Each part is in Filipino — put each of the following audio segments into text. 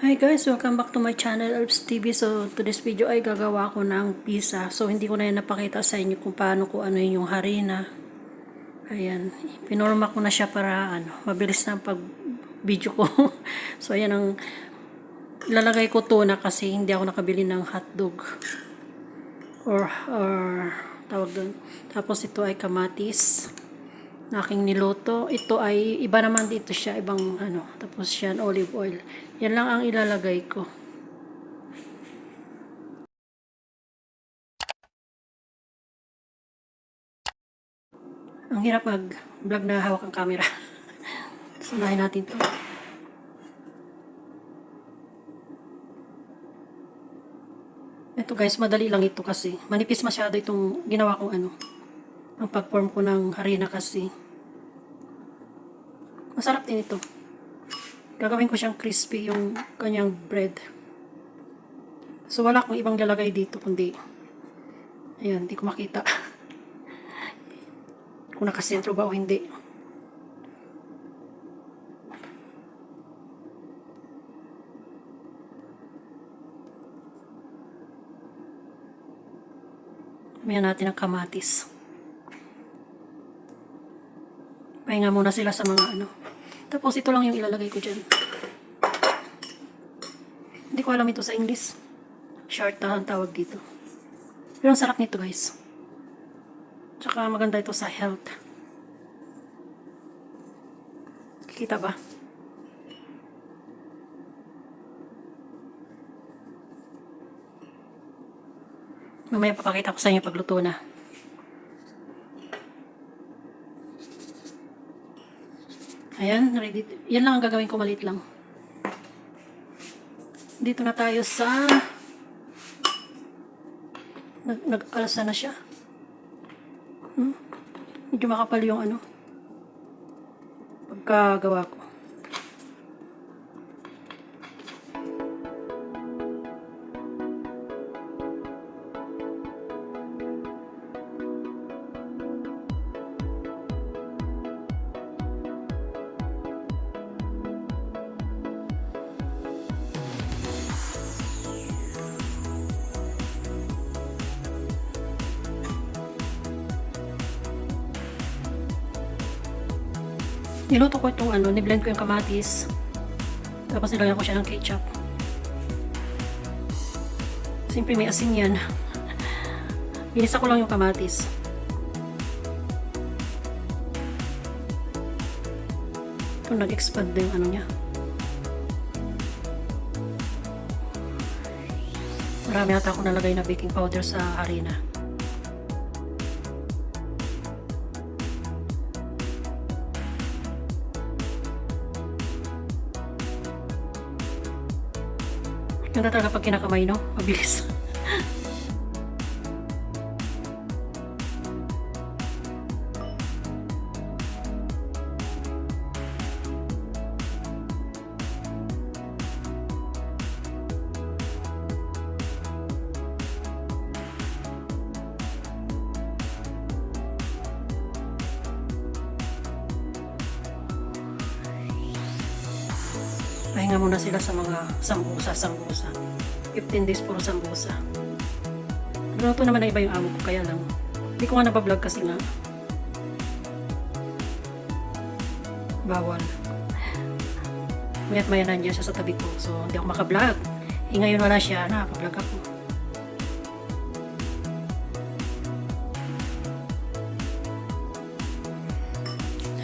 Hi guys, welcome back to my channel, Herbs TV. So, today's video ay gagawa ko ng pizza. So, hindi ko na yan napakita sa inyo kung paano ko ano yung harina. Ayan, pinorma ko na siya para mabilis na pag video ko. So, ayan ang lalagay ko tuna kasi hindi ako nakabili ng hotdog. Or tawag doon. Tapos ito ay kamatis na aking niluto. Ito ay, iba naman dito siya, ibang tapos yan, olive oil. Yan lang ang ilalagay ko. Ang hirap mag-vlog na hawak ang camera. Sanayin natin to. Ito guys, madali lang ito kasi. Manipis masyado itong ginawa kong ang pag-form ko ng harina kasi. Masarap din ito. Gagawin ko siyang crispy yung kanyang bread. So wala akong ibang lalagay dito kundi ayan, hindi ko makita kung nakasentro ba o hindi. Ayan natin ang kamatis. Pahinga muna sila sa mga Tapos ito lang yung ilalagay ko dyan. Hindi ko alam ito sa English. Short ang tawag dito. Pero ang sarap nito guys. Tsaka maganda ito sa health. Kita ba? Mamaya papakita ko sa inyo pagluto na. Ayan, ready. Yan lang ang gagawin ko, maliit lang. Dito na tayo sa nag-alsa na siya. Medyo makapal yung pagkagawa ko. Niluto ko itong ni-blend ko yung kamatis. Tapos nilagyan ko siya ng ketchup. Siyempre may asin yan. Binisa ko lang yung kamatis. Ito nag-expand na yung niya. Marami ata ako nalagay na baking powder sa harina. Ganda talaga pag kinakamay, no? Mabilis. Pahinga muna sila sa mga sambusa. 15 days puro sambusa. Luto naman na iba yung amo ko, kaya lang hindi ko nga nabablog kasi nga bawal. Mayat maya nandiyan siya sa tabi ko, so hindi ako makablog. Ngayon wala siya, nakablog ako.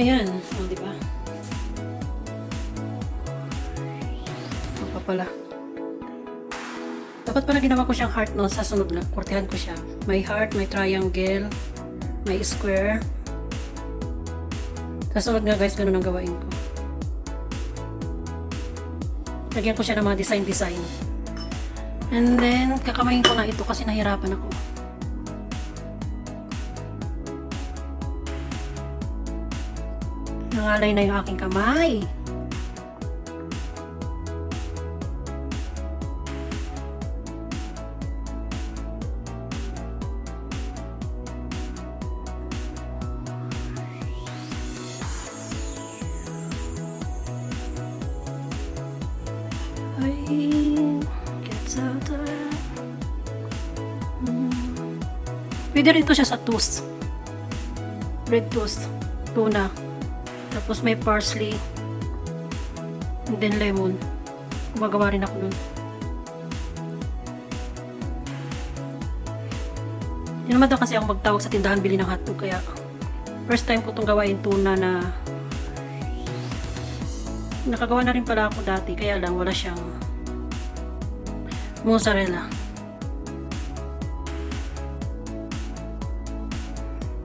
Ayan, diba? Pala. Dapat pala ginawa ko siyang heart no, sa sunod na kurtihan ko siya. May heart, may triangle, may square. Sa sunod nga guys, ganun ang gawain ko. Lagyan ko siya ng mga design. And then, kakamayin ko na ito kasi nahirapan ako. Nangalay na yung aking kamay. Ay, gets out of Pwede rin ito siya sa toast. Bread toast. Tuna. Tapos may parsley. And then lemon. Gumagawa rin ako dun. Hindi naman daw kasi ako magtawag sa tindahan bili ng hotdog. Kaya first time ko itong gawain tuna na nakagawa na rin pala ako dati. Kaya lang wala siyang mozzarella.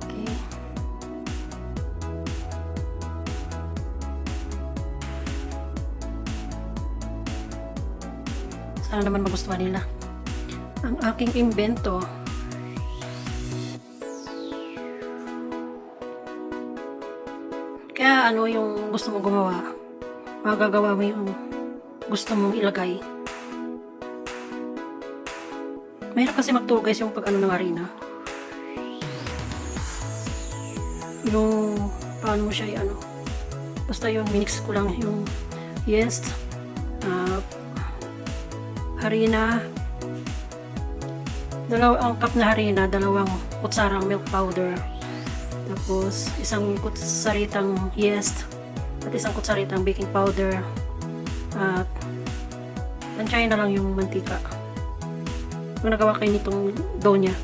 Okay. Sana naman magustuhan nila ang aking imbento. Kaya ano yung gusto mong gumawa, magagawa mo yung gusto mong ilagay. Mahirap kasi mag-tour guys yung pag ano ng harina. Yung paano mo siya ano. Basta yun, minix ko lang yung yeast, harina, ang cup na harina, 2 kutsarang milk powder, tapos 1 kutsaritang yeast, at 1 kutsaritang baking powder, at tansyahin na lang yung mantika. Kung nagawa kayo nitong dough niya.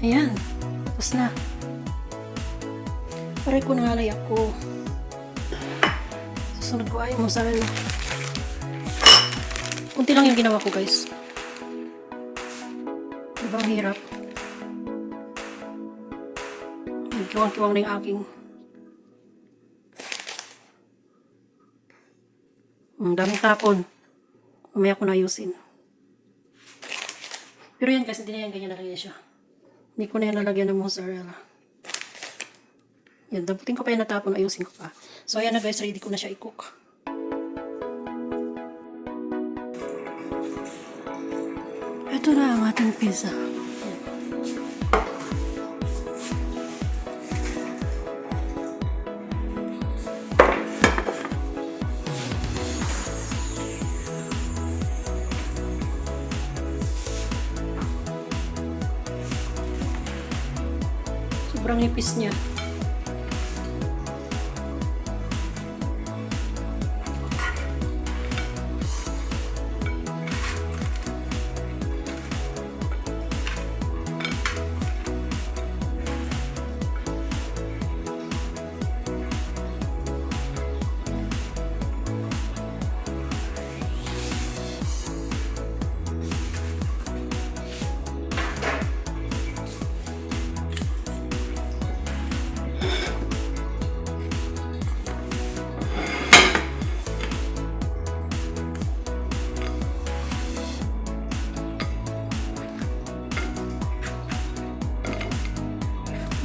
Ayan. Tapos na. Paray ko nangalay ako. Susunod ko ay mozzarella. Kunti lang yung ginawa ko guys. Diba ang hirap? Kiwang-kiwang na yung aking. Ang daming tapon. Mamaya ko na ayusin. Pero yan guys, hindi na yan ganyan nalagyan siya. Hindi ko na yan nalagyan ng mozzarella. Yan, daputin ko pa yan natapon, ayusin ko pa. So ayan na guys, ready ko na siya i-cook. Ito na ang ating pizza. Sobrang nipis niya.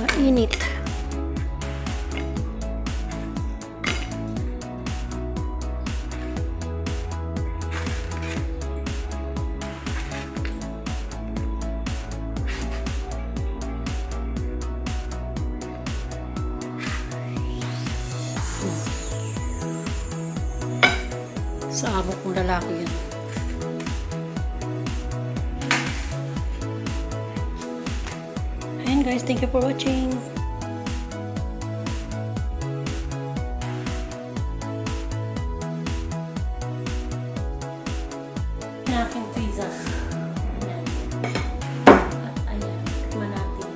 Mainit. Sa amo kong lalaki yan. Ayan guys, thank you for watching. Aking pizza. Ayan. At ayan, tikman natin.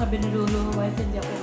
sabi ni Lulu, White, hindi ako